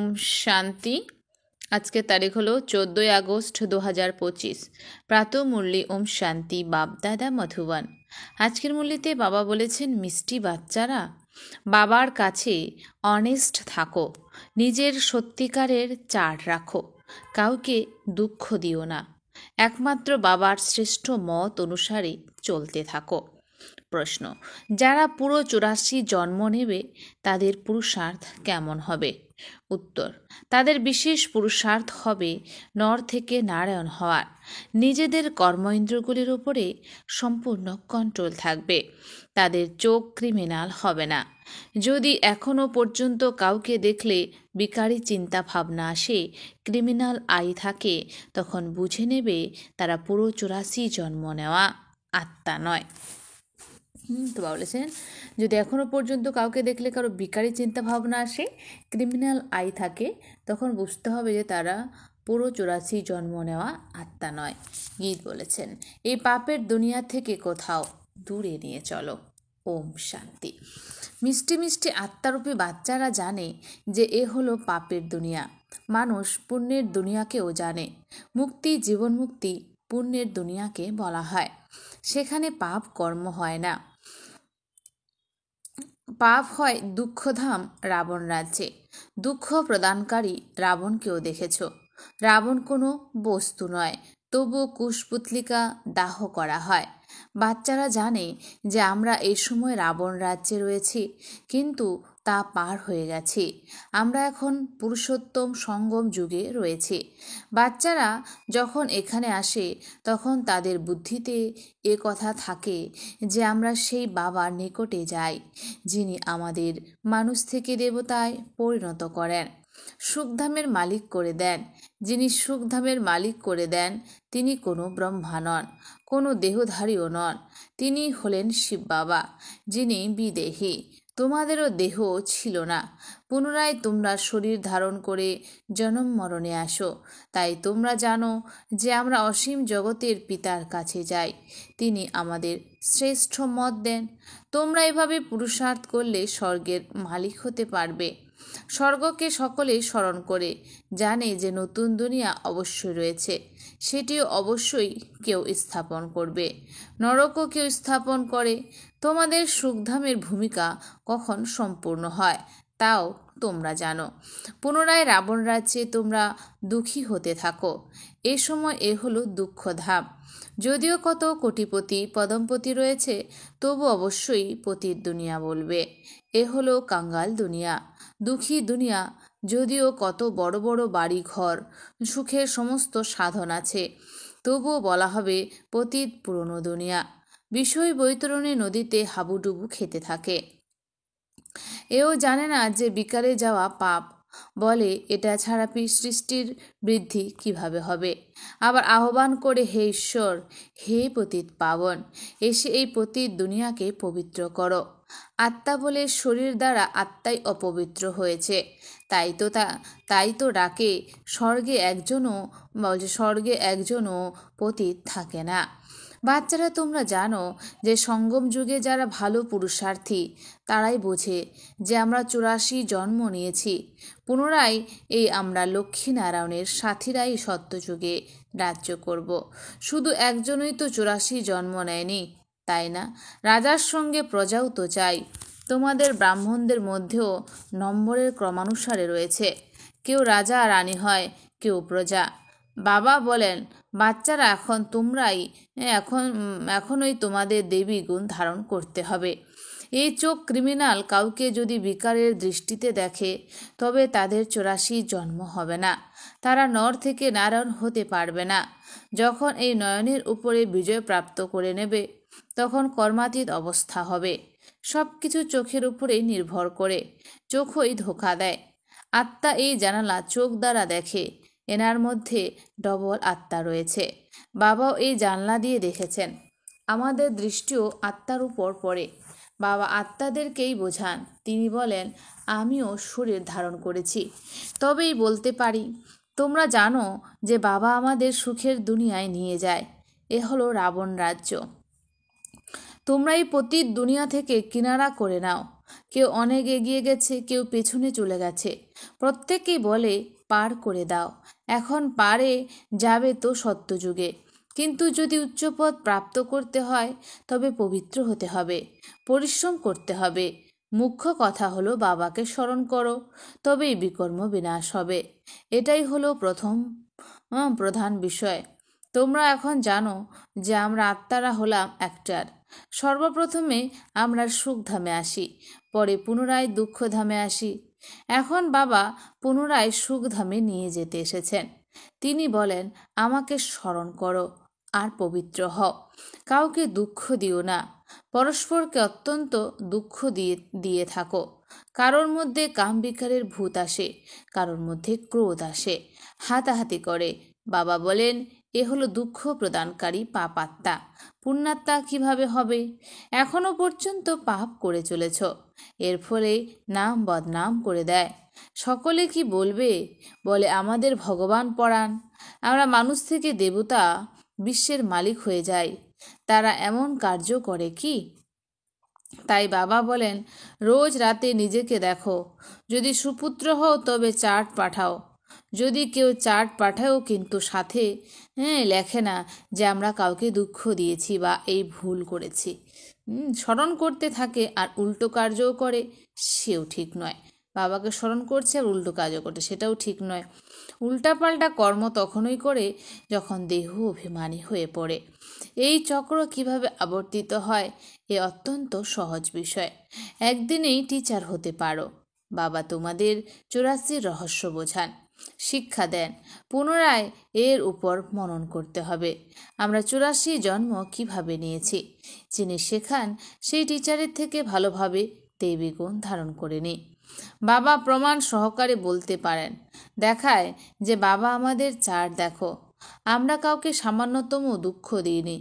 ওম শান্তি। আজকের তারিখ হলো 14 আগস্ট 2025। প্রাতঃমুরলি ওম শান্তি বাপদাদা মধুবন। আজকের মুরলিতে বাবা বলেছেন, মিষ্টি বাচ্চারা, বাবার কাছে অনেস্ট থাকো, নিজের সত্যিকারের চার্ট রাখো, কাউকে দুঃখ দিও না, একমাত্র বাবার শ্রেষ্ঠ মত অনুসারে চলতে থাকো। প্রশ্ন: যারা পুরো 84 জন্ম নেবে তাদের পুরুষার্থ কেমন হবে? উত্তর: তাদের বিশেষ পুরুষার্থ হবে নর থেকে নারায়ণ হওয়ার। নিজেদের কর্মেন্দ্রগুলির উপরে সম্পূর্ণ কন্ট্রোল থাকবে। তাদের চোখ ক্রিমিনাল হবে না। যদি এখনও পর্যন্ত কাউকে দেখলে বিকারী চিন্তা ভাবনা আসে, ক্রিমিনাল আই থাকে, তখন বুঝে নেবে তারা পুরো 84 জন্ম নেওয়া আত্মা নয়। তো বলেছেন, যদি এখনও পর্যন্ত কাউকে দেখলে কারো বিকারী চিন্তা ভাবনা আসে, ক্রিমিনাল আই থাকে, তখন বুঝতে হবে যে তারা পুরো 84 জন্ম নেওয়া আত্মা নয়। গীত বলেছেন, এই পাপের দুনিয়া থেকে কোথাও দূরে নিয়ে চলো। ওম শান্তি। মিষ্টি মিষ্টি আত্মারূপী বাচ্চারা জানে যে এ হলো পাপের দুনিয়া। মানুষ পুণ্যের দুনিয়াকেও জানে। মুক্তি, জীবন মুক্তি পুণ্যের দুনিয়াকে বলা হয়। সেখানে পাপ কর্ম হয় না। পাপ হয় দুঃখধাম রাবণ রাজ্যে। দুঃখ প্রদানকারী রাবণকেও দেখেছ। রাবণ কোনো বস্তু নয়, তবুও কুশপুতলিকা দাহ করা হয়। বাচ্চারা জানে যে আমরা এই সময় রাবণ রাজ্যে রয়েছি, কিন্তু তা পার হয়ে গেছি। আমরা এখন পুরুষোত্তম সঙ্গম যুগে রয়েছি। বাচ্চারা যখন এখানে আসে তখন তাদের বুদ্ধিতে এ কথা থাকে যে আমরা সেই বাবার নিকটে যাই, যিনি আমাদের মানুষ থেকে দেবতায় পরিণত করেন, সুখধামের মালিক করে দেন। যিনি সুখধামের মালিক করে দেন তিনি কোনো ব্রহ্মা নন, কোনো দেহধারীও নন। তিনি হলেন শিব বাবা, যিনি বিদেহী। তোমাদেরও দেহ ছিল না। পুনরায় তোমরা শরীর ধারণ করে জনম মরণে আসো। তাই তোমরা জানো যে আমরা অসীম জগতের পিতার কাছে যাই। তিনি আমাদের শ্রেষ্ঠ মত দেন। তোমরা এভাবে পুরুষার্থ করলে স্বর্গের মালিক হতে পারবে। স্বর্গকে সকলে স্মরণ করে জানে যে নতুন দুনিয়া অবশ্যই রয়েছে, সেটিও অবশ্যই কেউ স্থাপন করবে। নরকও কেউ স্থাপন করে। তোমাদের সুখধামের ভূমিকা কখন সম্পূর্ণ হয় তাও তোমরা জানো। পুনরায় রাবণ রাজ্যে তোমরা দুঃখী হতে থাকো। এ সময় এ হলো দুঃখধাম। যদিও কত কোটিপতি পদমপতি রয়েছে, তবু অবশ্যই পতির দুনিয়া বলবে। এ হলো কাঙ্গাল দুনিয়া, দুঃখী দুনিয়া। যদিও কত বড় বড় বাড়ি ঘর, সুখের সমস্ত সাধন আছে, তবুও বলা হবে পতিত পুরনো দুনিয়া। বিষয় বৈতরণী নদীতে হাবুডুবু খেতে থাকে। এও জানে না যে বিকারে যাওয়া পাপ। বলে এটা ছাড়া সৃষ্টির বৃদ্ধি কিভাবে হবে। আবার আহ্বান করে, হে ঈশ্বর, হে পতিত পাবন, এসে এই পতিত দুনিয়াকে পবিত্র করো। আত্মা বলে শরীর দ্বারা আত্মাই অপবিত্র হয়েছে। তাই তো ডাকে, স্বর্গে একজনও পতিত থাকে না। বাচ্চারা, তোমরা জানো যে সঙ্গম যুগে যারা ভালো পুরুষার্থী তারাই বোঝে যে আমরা 84 জন্ম নিয়েছি। পুনরায় এই আমরা লক্ষ্মীনারায়ণের সাথীরাই সত্যযুগে রাজ্য করব। শুধু একজনই তো 84 জন্ম নেয়নি, তাই না? রাজার সঙ্গে প্রজাও তো চাই। তোমাদের ব্রাহ্মণদের মধ্যেও নম্বরের ক্রমানুসারে রয়েছে। কেউ রাজা রানী হয়, কেউ প্রজা। বাবা বলেন, বাচ্চারা, এখনই তোমাদের দেবী গুণ ধারণ করতে হবে। এই চোখ ক্রিমিনাল কাউকে যদি বিকারের দৃষ্টিতে দেখে, তবে তাদের 84 জন্ম হবে না। তারা নর থেকে নারায়ণ হতে পারবে না। যখন এই নয়নের উপরে বিজয় প্রাপ্ত করে নেবে, তখন কর্মাতীত অবস্থা হবে। সব কিছু চোখের উপরেই নির্ভর করে। চোখই ধোঁকা দেয়। আত্মা এই জানালা চোখ দ্বারা দেখে। এনার মধ্যে ডবল আত্মা রয়েছে। বাবাও এই জানলা দিয়ে দেখেছেন। আমাদের দৃষ্টিও আত্মার উপর পড়ে। বাবা আত্মাদেরকেই বোঝান। তিনি বলেন, আমিও শরীর ধারণ করেছি, তবেই বলতে পারি। তোমরা জানো যে বাবা আমাদের সুখের দুনিয়ায় নিয়ে যায়। এ হলো রাবণ রাজ্য। তোমরা এই পতিত দুনিয়া থেকে কিনারা করে নাও। কেউ অনেক এগিয়ে গেছে, কেউ পেছনে চলে গেছে। প্রত্যেকেই বলে পার করে দাও, এখন পারে যাবে তো সত্যযুগে। কিন্তু যদি উচ্চপদ প্রাপ্ত করতে হয় তবে পবিত্র হতে হবে, পরিশ্রম করতে হবে। মুখ্য কথা হলো বাবাকে স্মরণ করো, তবেই বিকর্ম বিনাশ হবে। এটাই হলো প্রধান বিষয়। তোমরা এখন জানো যে আমরা আত্মারা হলাম একটার। সর্বপ্রথমে আমরা সুখধামে আসি, পরে পুনরায় দুঃখধামে আসি। এখন বাবা পুনরায় সুখধামে নিয়ে যেতে এসেছেন। তিনি বলেন, আমাকে স্মরণ করো আর পবিত্র হও। কাউকে দুঃখ দিও না, পরস্পরকে অত্যন্ত দুঃখ দিয়ে থাকো। কারোর মধ্যে কামবিকারের ভূত আসে, কারোর মধ্যে ক্রোধ আসে, হাতাহাতি করে। বাবা বলেন, এ হলো দুঃখ প্রদানকারী পাপ আত্মা। পুণ্যাত্মা কিভাবে হবে? এখনো পর্যন্ত পাপ করে চলেছ, এর ফলে নাম বদনাম করে দেয়। সকলে কি বলবে? বলে আমাদের ভগবান পরাণ, আমরা মানুষ থেকে দেবতা, বিশ্বের মালিক হয়ে যাই। তারা এমন কার্য করে কি? তাই বাবা বলেন, রোজ রাতে নিজেকে দেখো। যদি সুপুত্র হও তবে চার্ট পাঠাও। যদি কেউ চার্ট পাঠাও কিন্তু সাথে লেখে না যে আমরা কাউকে দুঃখ দিয়েছি বা এই ভুল করেছি, স্মরণ করতে থাকে আর উল্টো কার্যও করে, সেও ঠিক নয়। বাবাকে স্মরণ করছে আর উল্টো কাজও করছে, সেটাও ঠিক নয়। উল্টাপাল্টা কর্ম তখনই করে যখন দেহ অভিমানী হয়ে পড়ে। এই চক্র কিভাবে আবর্তিত হয় এ অত্যন্ত সহজ বিষয়। একদিনেই টিচার হতে পারো। বাবা তোমাদের 84 রহস্য বোঝান, শিক্ষা দেন, পুনরায় এর উপর মনন করতে হবে। আমরা 84 জন্ম কিভাবে নিয়েছি, যিনি শেখান সেই টিচারের থেকে ভালোভাবে দেবী গুণ ধারণ করে নিই। বাবা প্রমাণ সহকারে বলতে পারেন, দেখায় যে বাবা আমাদের চার্ট দেখো, আমরা কাউকে সামান্যতম দুঃখ দিইনি।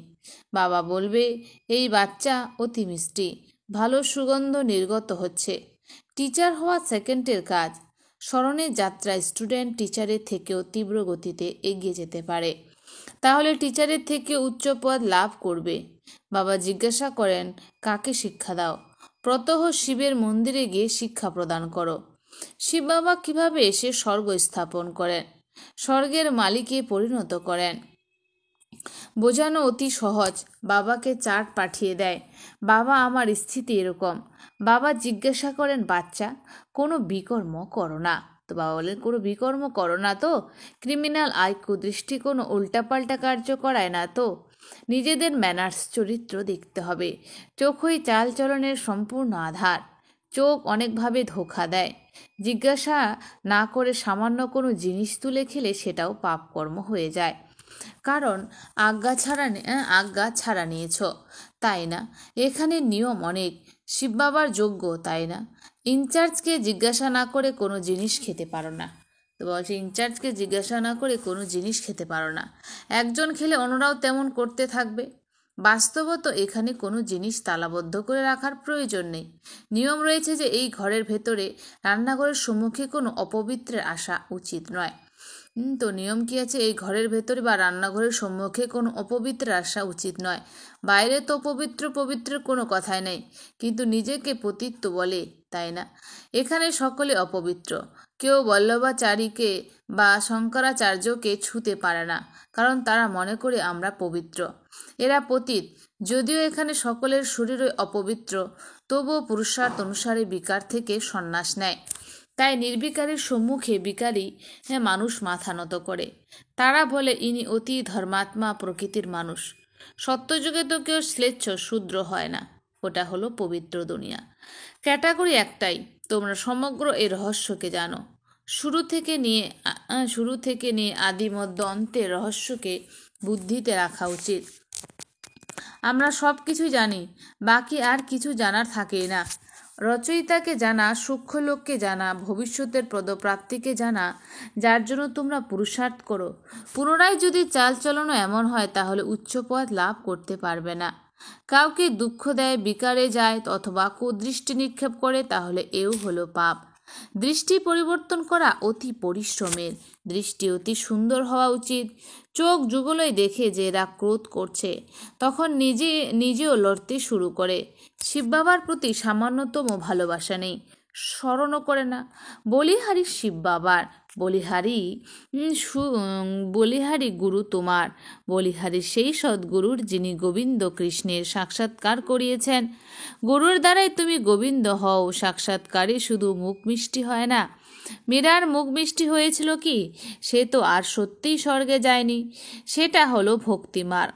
বাবা বলবে, এই বাচ্চা অতি মিষ্টি, ভালো সুগন্ধ নির্গত হচ্ছে। টিচার হওয়া সেকেন্ডের কাজ। স্মরণের যাত্রায় স্টুডেন্ট টিচারের থেকেও তীব্র গতিতে এগিয়ে যেতে পারে, তাহলে টিচারের থেকে উচ্চ পদ লাভ করবে। বাবা জিজ্ঞাসা করেন, কাকে শিক্ষা দাও? প্রতহ শিবের মন্দিরে গিয়ে শিক্ষা প্রদান করো। শিব বাবা কিভাবে এসে স্বর্গ স্থাপন করেন, স্বর্গের মালিকে পরিণত করেন, বোঝানো অতি সহজ। বাবাকে চার্ট পাঠিয়ে দেয়, বাবা আমার স্থিতি এরকম। বাবা জিজ্ঞাসা করেন, বাচ্চা কোনো বিকর্ম করো না তো? বাবা বলেন, কোনো বিকর্ম করো না তো? ক্রিমিনাল আইকিউ দৃষ্টি কোনো উল্টাপাল্টা কার্য করায় না তো? নিজেদের ম্যানার্স চরিত্র দেখতে হবে। চোখই চালচলনের সম্পূর্ণ আধার। চোখ অনেকভাবে ধোঁকা দেয়। জিজ্ঞাসা না করে সামান্য কোনো জিনিস তুলে খেলে সেটাও পাপকর্ম হয়ে যায়, কারণ আজ্ঞা ছাড়া নিয়েছ, তাই না? এখানে নিয়ম অনেক। শিব বাবার যোগ্য, তাই না? ইনচার্জকে জিজ্ঞাসা না করে কোনো জিনিস খেতে পারো না। তো বলছে, ইনচার্জকে জিজ্ঞাসা না করে কোনো জিনিস খেতে পারো না। একজন খেলে অন্যরাও তেমন করতে থাকবে। বাস্তবত এখানে কোনো জিনিস তালাবদ্ধ করে রাখার প্রয়োজন নেই। নিয়ম রয়েছে যে এই ঘরের ভেতরে রান্নাঘরের সম্মুখে কোনো অপবিত্রের আসা উচিত নয়। তো নিয়ম কি আছে? এই ঘরের ভেতরে বা রান্নাঘরের সম্মুখে কোনো অপবিত্রের আসা উচিত নয়। বাইরে তো পবিত্রের কোনো কথাই নেই, কিন্তু নিজেকে পতিত্ব বলে, তাই না? এখানে সকলে অপবিত্র। কেউ বল্লভাচারীকে বা শঙ্করাচার্যকে ছুঁতে পারে না, কারণ তারা মনে করে আমরা পবিত্র, এরা পতিত। যদিও এখানে সকলের শরীরই অপবিত্র, তবুও পুরুষার্থ অনুসারে বিকার থেকে সন্ন্যাস নেয়। তাই নির্বিকারের সম্মুখে বিকারী মানুষ মাথা নত করে। তারা বলে, ইনি অতি ধর্মাত্মা প্রকৃতির মানুষ। সত্যযুগে তো কেউ শ্লেচ্ছ শূদ্র হয় না, ওটা হলো পবিত্র দুনিয়া। ক্যাটাগরি একটাই। তোমরা সমগ্র এই রহস্যকে জানো। শুরু থেকে নিয়ে আদি মধ্য অন্তের রহস্যকে বুদ্ধিতে রাখা উচিত। আমরা সব কিছু জানি, বাকি আর কিছু জানার থাকেই না। রচয়িতাকে জানা, সূক্ষ্মলোককে জানা, ভবিষ্যতের পদপ্রাপ্তিকে জানা, যার জন্য তোমরা পুরুষার্থ করো। পুনরায় যদি চালচলনও এমন হয় তাহলে উচ্চ পদ লাভ করতে পারবে না। কাউকে দুঃখ দেয়, বিকারে যায় অথবা কুদৃষ্টি নিক্ষেপ করে, তাহলে এও হলো পাপ। দৃষ্টি পরিবর্তন করা অতি পরিশ্রমের। দৃষ্টি অতি সুন্দর হওয়া উচিত। চোখ যুগলই দেখে যে এরা ক্রোধ করছে, তখন নিজেও লড়তে শুরু করে। শিব বাবার প্রতি সামান্যতম ভালোবাসা নেই, স্মরণও করে না। বলিহারি শিব বাবার, বলিহারি গুরু তোমার। বলিহারি সেই সদ্গুরুর যিনি গোবিন্দ কৃষ্ণের সাক্ষাৎকার করিয়েছেন। গুরুর দ্বারাই তুমি গোবিন্দ হও। সাক্ষাৎকারে শুধু মুখ মিষ্টি হয় না। মীরার মুখ মিষ্টি হয়েছিল কি? সে তো আর সত্যিই স্বর্গে যায়নি, সেটা হলো ভক্তিমার।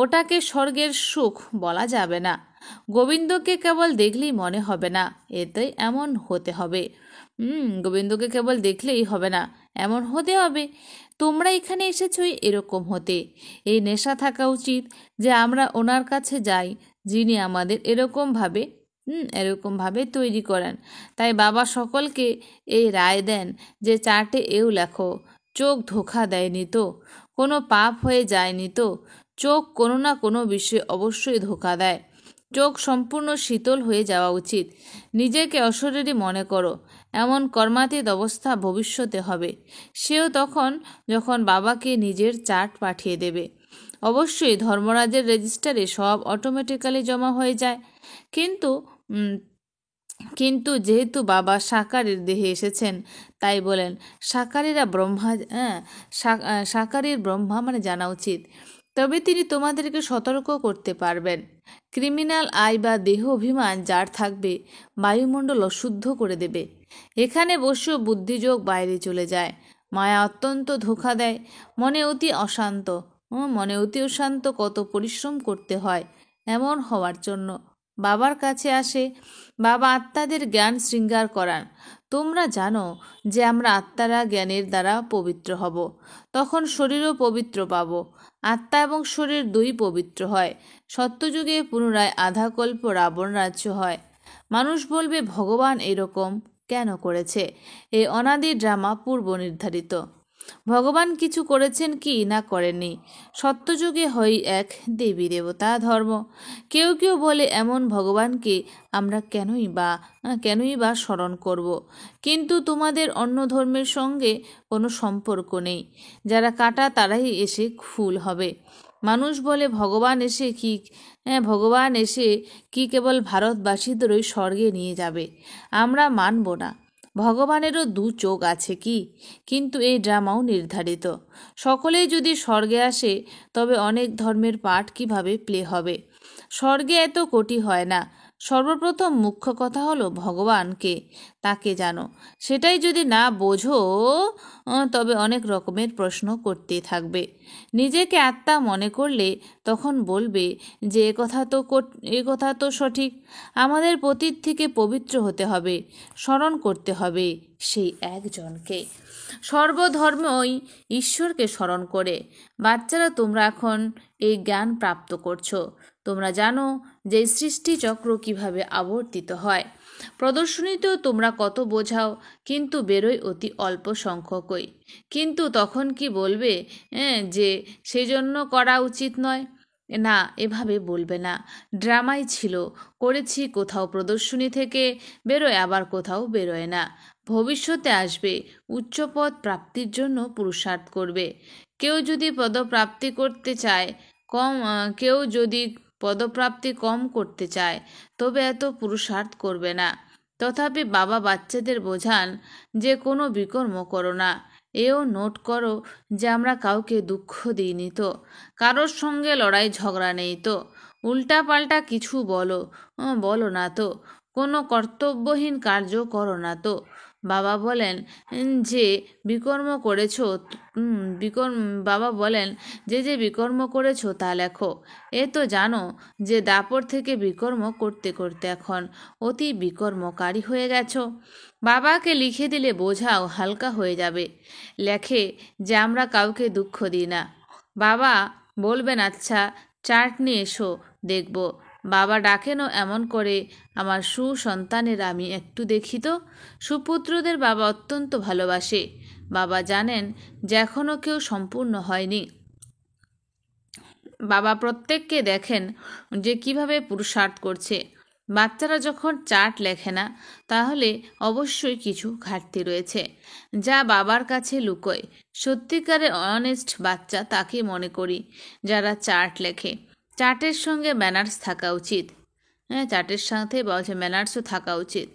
ওটাকে স্বর্গের সুখ বলা যাবে না। গোবিন্দকে কেবল দেখলেই মনে হবে না, এতে এমন হতে হবে। গোবিন্দকে কেবল দেখলেই হবে না, এমন হতে হবে। তোমরা এখানে এসেছই এরকম হতে। এই নেশা থাকা উচিত যে আমরা ওনার কাছে যাই, যিনি আমাদের এরকমভাবে তৈরি করেন। তাই বাবা সকলকে এই রায় দেন যে চার্টে এও লেখো, চোখ ধোঁকা দেয়নি তো, কোনো পাপ হয়ে যায়নি তো। চোখ কোনো না কোনো বিষয়ে অবশ্যই ধোঁকা দেয়। চোখ সম্পূর্ণ শীতল হয়ে যাওয়া উচিত। নিজেকে অশরীরী মনে করো, এমন কর্মাতীত অবস্থা ভবিষ্যতে হবে। সেও তখন যখন বাবাকে নিজের চার্ট পাঠিয়ে দেবে। অবশ্যই ধর্মরাজের রেজিস্টারে সব অটোমেটিক্যালি জমা হয়ে যায়। কিন্তু যেহেতু বাবা সাকারের দেহে এসেছেন, তাই বলেন সাকারীর ব্রহ্মা মানে জানা উচিত। তবে তিনি তোমাদেরকে সতর্ক করতে পারবেন। ক্রিমিনাল আয় বা দেহ অভিমান যার থাকবে, বায়ুমণ্ডল অশুদ্ধ করে দেবে। এখানে বসেও বুদ্ধিযোগ বাইরে চলে যায়। মায়া অত্যন্ত ধোঁকা দেয়। মনে অতি অশান্ত। কত পরিশ্রম করতে হয় এমন হওয়ার জন্য। বাবার কাছে আসে, বাবা আত্মাদের জ্ঞান শৃঙ্গার করান। তোমরা জানো যে আমরা আত্মারা জ্ঞানের দ্বারা পবিত্র হব, তখন শরীরও পবিত্র পাব। আত্মা এবং শরীর দুই পবিত্র হয়। সত্যযুগে পুনরায় আধা কল্প রাবণ রাজ্য হয়। মানুষ বলবে ভগবান এরকম কেন করেছে? এই অনাদি ড্রামা পূর্ব নির্ধারিত। ভগবান কিছু করেছেন কি না করেননি। সত্যযুগে হয় এক দেবী দেবতা ধর্ম। কেউ কেউ বলে এমন ভগবানকে আমরা কেনই বা স্মরণ করব। কিন্তু তোমাদের অন্য ধর্মের সঙ্গে কোনো সম্পর্ক নেই। যারা কাটা তারাই এসে ফুল হবে। মানুষ বলে ভগবান এসে কি কেবল ভারতবাসীদেরই স্বর্গে নিয়ে যাবে? আমরা মানব না। ভগবানেরও দু চোখ আছে কি? কিন্তু এই ড্রামাও নির্ধারিত। সকলেই যদি স্বর্গে আসে, তবে অনেক ধর্মের পাঠ কিভাবে প্লে হবে? স্বর্গে এত কোটি হয় না। সর্বপ্রথম মুখ্য কথা হলো ভগবানকে, তাকে জানো। সেটাই যদি না বোঝো, তবে অনেক রকমের প্রশ্ন করতে থাকবে। নিজেকে আত্মা মনে করলে তখন বলবে যে এ কথা তো সঠিক। আমাদের পতীত থেকে পবিত্র হতে হবে, স্মরণ করতে হবে সেই একজনকে। সর্বধর্মই ঈশ্বরকে স্মরণ করে। বাচ্চারা, তোমরা এখন এই জ্ঞান প্রাপ্ত করছো। তোমরা জানো যে সৃষ্টি চক্র কিভাবে আবর্তিত হয়। প্রদর্শনীতেও তোমরা কত বোঝাও, কিন্তু বেরোয় অতি অল্প সংখ্যকই। কিন্তু তখন কি বলবে যে সেজন্য করা উচিত নয়? না, এভাবে বলবে না। ড্রামাই ছিল, করেছি। কোথাও প্রদর্শনী থেকে বেরোয়, আবার কোথাও বেরোয় না। ভবিষ্যতে আসবে, উচ্চপদ প্রাপ্তির জন্য পুরুষার্থ করবে। কেউ যদি পদপ্রাপ্তি কম করতে চায়, তবে এত পুরুষার্থ করবে না। তথাপি বাবা বাচ্চাদের বোঝান যে কোনো বিকর্ম করো না। এও নোট করো যে আমরা কাউকে দুঃখ দিইনি তো, কারোর সঙ্গে লড়াই ঝগড়া নেই তো, উল্টাপাল্টা কিছু বলো না তো, কোনো কর্তব্যহীন কার্য করো না তো। বাবা বলেন যে বিকর্ম করেছো তা লেখো। এ তো জানো যে দাপর থেকে বিকর্ম করতে করতে এখন অতি বিকর্মকারী হয়ে গেছো। বাবাকে লিখে দিলে বোঝাও হালকা হয়ে যাবে। লেখে যে আমরা কাউকে দুঃখ দিই না। বাবা বলবেন আচ্ছা, চার্ট নিয়ে এসো, দেখব। বাবা ডাকেনও এমন করে, আমার সুসন্তানের আমি একটু দেখি তো। সুপুত্রদের বাবা অত্যন্ত ভালোবাসে। বাবা জানেন যে এখনও কেউ সম্পূর্ণ হয়নি। বাবা প্রত্যেককে দেখেন যে কিভাবে পুরুষার্থ করছে। বাচ্চারা যখন চার্ট লেখে না তাহলে অবশ্যই কিছু ঘাটতি রয়েছে, যা বাবার কাছে লুকোয়। সত্যিকারের অনেস্ট বাচ্চা তাকে মনে করি যারা চার্ট লেখে। চার্টের সঙ্গে ম্যানার্স থাকা উচিত। হ্যাঁ, চার্টের সাথে বলছে ম্যানার্সও থাকা উচিত।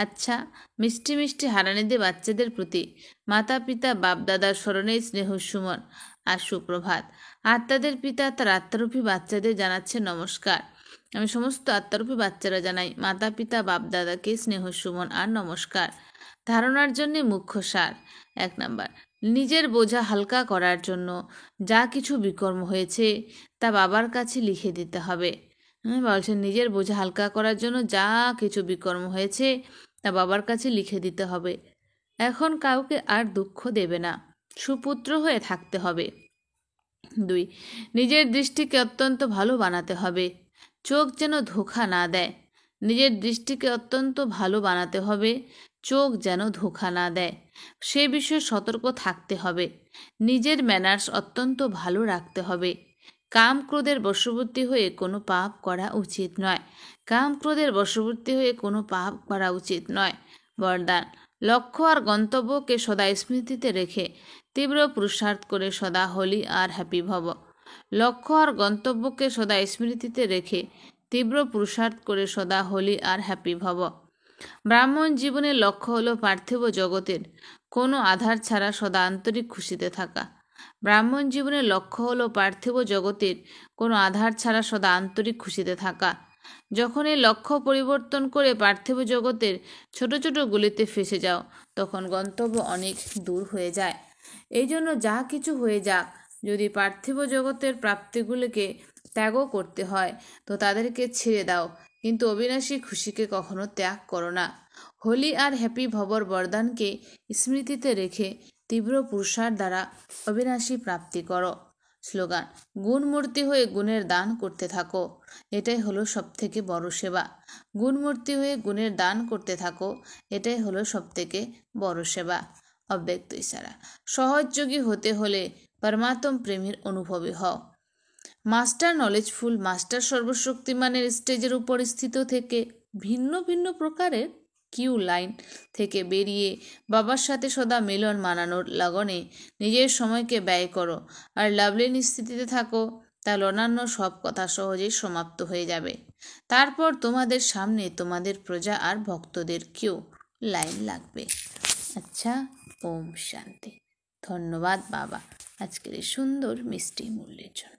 আচ্ছা, মিষ্টি মিষ্টি হারানিদের বাচ্চাদের প্রতি মাতা পিতা বাপদাদার স্মরণে স্নেহ সুমন আর সুপ্রভাত। আত্মাদের পিতা তার আত্মারূপী বাচ্চাদের জানাচ্ছে নমস্কার। আমি সমস্ত আত্মারূপী বাচ্চারা জানাই মাতা পিতা বাপদাদাকে স্নেহ সুমন আর নমস্কার। ধারণার জন্য মুখ্য সার। 1 নাম্বার, নিজের বোঝা হালকা করার জন্য যা কিছু বিকর্ম হয়েছে তা বাবার কাছে লিখে দিতে হবে। বলছেন নিজের বোঝা হালকা করার জন্য যা কিছু বিকর্ম হয়েছে তা বাবার কাছে লিখে দিতে হবে। এখন কাউকে আর দুঃখ দেবে না, সুপুত্র হয়ে থাকতে হবে। 2, নিজের দৃষ্টিকে অত্যন্ত ভালো বানাতে হবে, চোখ যেন ধোঁকা না দেয়। নিজের দৃষ্টিকে অত্যন্ত ভালো বানাতে হবে, চোখ যেন ধোঁকা না দেয়, সে বিষয়ে সতর্ক থাকতে হবে। নিজের ম্যানার্স অত্যন্ত ভালো রাখতে হবে। কাম ক্রোধের বশবর্তী হয়ে কোনো পাপ করা উচিত নয়। কাম ক্রোধের বশবর্তী হয়ে কোনো পাপ করা উচিত নয়। বরদান, লক্ষ্য আর গন্তব্যকে সদা স্মৃতিতে রেখে তীব্র পুরুষার্থ করে সদা হোলি আর হ্যাপি ভব। লক্ষ্য আর গন্তব্যকে সদা স্মৃতিতে রেখে তীব্র পুরুষার্থ করে সদা হোলি আর হ্যাপি ভব। ব্রাহ্মণ জীবনের লক্ষ্য হলো পার্থিব জগতের কোনো আধার ছাড়া সদা আন্তরিক খুশিতে থাকা। ব্রাহ্মণ জীবনের লক্ষ্য হলো পার্থিব জগতের কোনো আধার ছাড়া সদা আন্তরিক খুশিতে থাকা। যখন এই লক্ষ্য পরিবর্তন করে পার্থিব জগতের ছোট ছোট গুলিতে ফেসে যাও, তখন গন্তব্য অনেক দূর হয়ে যায়। এই জন্য যা কিছু হয়ে যাক, যদি পার্থিব জগতের প্রাপ্তিগুলিকে ত্যাগও করতে হয় তো তাদেরকে ছেড়ে দাও, কিন্তু অবিনাশী খুশিকে কখনো ত্যাগ করো না। হোলি আর হ্যাপি ভবর বরদানকে স্মৃতিতে রেখে তীব্র পুরুষার দ্বারা অবিনাশী প্রাপ্তি করো। স্লোগান, গুণমূর্তি হয়ে গুণের দান করতে থাকো, এটাই হলো সবথেকে বড় সেবা। গুণমূর্তি হয়ে গুণের দান করতে থাকো, এটাই হলো সবথেকে বড় সেবা। অব্যক্ত ইশারা, সহযোগী হতে হলে পরমাত্ম প্রেমের অনুভবী হও। মাস্টার নলেজফুল, মাস্টার সর্বশক্তিমানের স্টেজের উপর স্থিত থেকে ভিন্ন ভিন্ন প্রকারের কিউ লাইন থেকে বেরিয়ে বাবার সাথে সদা মিলন মানানোর লগনে নিজের সময়কে ব্যয় করো আর লাভলিন স্থিতিতে থাকো, তাহলে অন্যান্য সব কথা সহজেই সমাপ্ত হয়ে যাবে। তারপর তোমাদের সামনে তোমাদের প্রজা আর ভক্তদের কিউ লাইন লাগবে। আচ্ছা, ওম শান্তি। ধন্যবাদ বাবা আজকের এই সুন্দর মিষ্টি মূল্যের জন্য।